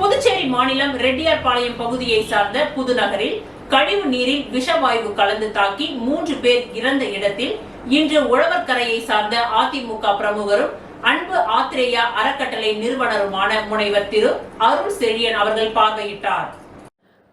புதுச்சேரி மாநிலம் ரெட்டியார்பாளையம் பகுதியை சார்ந்த புதுநகரில் கழிவு நீரில் விஷவாயு கலந்து தாக்கி 3 பேர் இறந்த இடத்தில் இன்று உழவர்கரையை சார்ந்த அதிமுக பிரமுகரும் அன்பு ஆத்ரேயா அறக்கட்டளை நிறுவனருமான முனைவர் திரு அருள் செழியன் அவர்கள் பார்வையிட்டார்.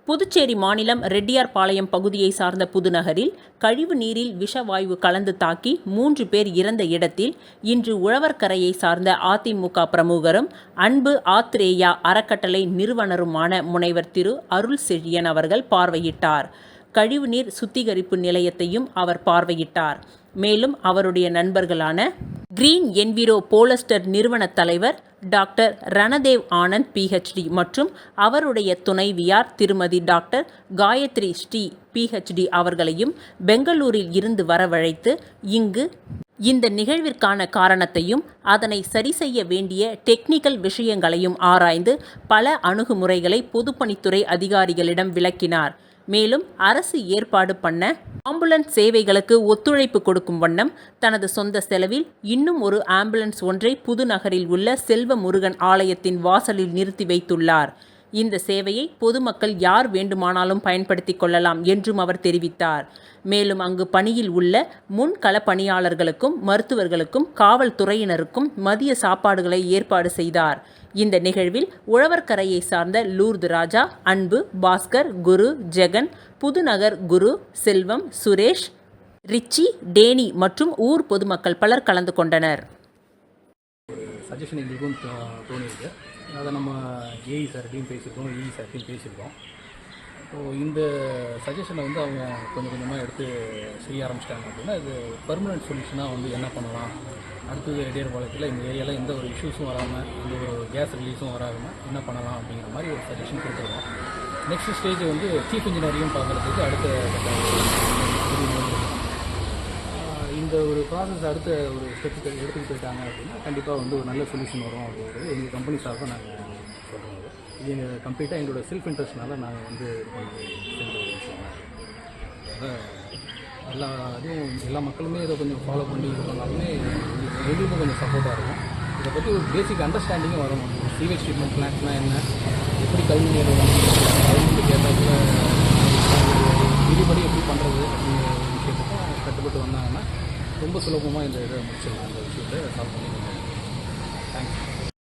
புதுச்சேரி மாநிலம் ரெட்டியார்பாளையம் பகுதியை சார்ந்த புதுநகரில் கழிவு நீரில் விஷவாயு கலந்து தாக்கி 3 பேர் இறந்த இடத்தில் இன்று உழவர்கரையை சார்ந்த அதிமுக பிரமுகரும் அன்பு ஆத்ரேயா அறக்கட்டளை நிறுவனருமான முனைவர் திரு அருள் செழியன் அவர்கள் பார்வையிட்டார். கழிவுநீர் சுத்திகரிப்பு நிலையத்தையும் அவர் பார்வையிட்டார். மேலும் அவருடைய நண்பர்களான கிரீன் என்விரோ போலஸ்டர் நிறுவன தலைவர் டாக்டர் ரணதேவ் ஆனந்த் PhD மற்றும் அவருடைய துணைவியார் திருமதி டாக்டர் காயத்ரி ஸ்ரீ PhD அவர்களையும் பெங்களூரில் இருந்து வரவழைத்து இங்கு இந்த நிகழ்விற்கான காரணத்தையும் அதனை சரி செய்ய வேண்டிய டெக்னிக்கல் விஷயங்களையும் ஆராய்ந்து பல அணுகுமுறைகளை பொதுப்பணித்துறை அதிகாரிகளிடம் விளக்கினார். மேலும் அரசு ஏற்பாடு பண்ண ஆம்புலன்ஸ் சேவைகளுக்கு ஒத்துழைப்பு கொடுக்கும் வண்ணம் தனது சொந்த செலவில் இன்னும் ஒரு ஆம்புலன்ஸ் ஒன்றை புதுநகரில் உள்ள செல்வ முருகன் ஆலயத்தின் வாசலில் நிறுத்தி வைத்துள்ளார். இந்த சேவையை பொதுமக்கள் யார் வேண்டுமானாலும் பயன்படுத்திக் கொள்ளலாம் என்றும் அவர் தெரிவித்தார். மேலும் அங்கு பணியில் உள்ள முன்கள பணியாளர்களுக்கும் மருத்துவர்களுக்கும் காவல்துறையினருக்கும் மதிய சாப்பாடுகளை ஏற்பாடு செய்தார். இந்த நிகழ்வில் உழவர்கரையை சார்ந்த லூர்து ராஜா, அன்பு, பாஸ்கர், குரு, ஜெகன், புதுநகர் குரு, செல்வம், சுரேஷ், ரிச்சி, டேனி மற்றும் ஊர் பொதுமக்கள் பலர் கலந்து கொண்டனர். சஜஷன் எங்களுக்கும் தோணியிருக்கு. அதை நம்ம ஏஇ சார்கிட்டையும் பேசியிருக்கோம், இஇ சார்கிட்டையும் பேசியிருக்கோம். ஸோ இந்த சஜஷனை அவங்க கொஞ்சம் கொஞ்சமாக எடுத்து செய்ய ஆரம்பிச்சிட்டாங்க அப்படின்னா இது பர்மனெண்ட் சொல்யூஷனாக என்ன பண்ணலாம், அடுத்தது ரெட்டியார்பாளையத்தில் இந்த ஏரியாவில் எந்த ஒரு இஷ்யூஸும் வராமல் எந்த ஒரு கேஸ் ரிலீஸும் வராமல் என்ன பண்ணலாம் அப்படிங்கிற மாதிரி ஒரு சஜஷன் கொடுத்துருக்கோம். நெக்ஸ்ட் ஸ்டேஜ் சீஃப் இன்ஜினியரையும் பார்க்குறதுக்கு அடுத்த இந்த ஒரு ப்ராசஸ் அடுத்த ஒரு ஸ்டெப்புக்கு எடுத்துகிட்டு போயிட்டாங்க அப்படின்னா கண்டிப்பாக ஒரு நல்ல சொல்யூஷன் வரும் அப்படிங்கிறது எங்கள் கம்பெனி சார்பாக நாங்கள் சொல்கிறோம். இது எங்கள் கம்ப்ளீட்டாக எங்களோட செல்ஃப் இன்ட்ரெஸ்ட்னால நாங்கள் செஞ்ச ஒரு விஷயம். எல்லா மக்களுமே இதை கொஞ்சம் ஃபாலோ பண்ணி இது பண்ணாலுமே எங்களுக்கும் கொஞ்சம் சப்போர்ட்டாக இருக்கும். இதை பற்றி ஒரு பேசிக் அண்டர்ஸ்டாண்டிங்கும் வரும். சீவேஜ் ட்ரீட்மெண்ட் பிளான்ட்ஸ்னால் என்ன, எப்படி கல்வி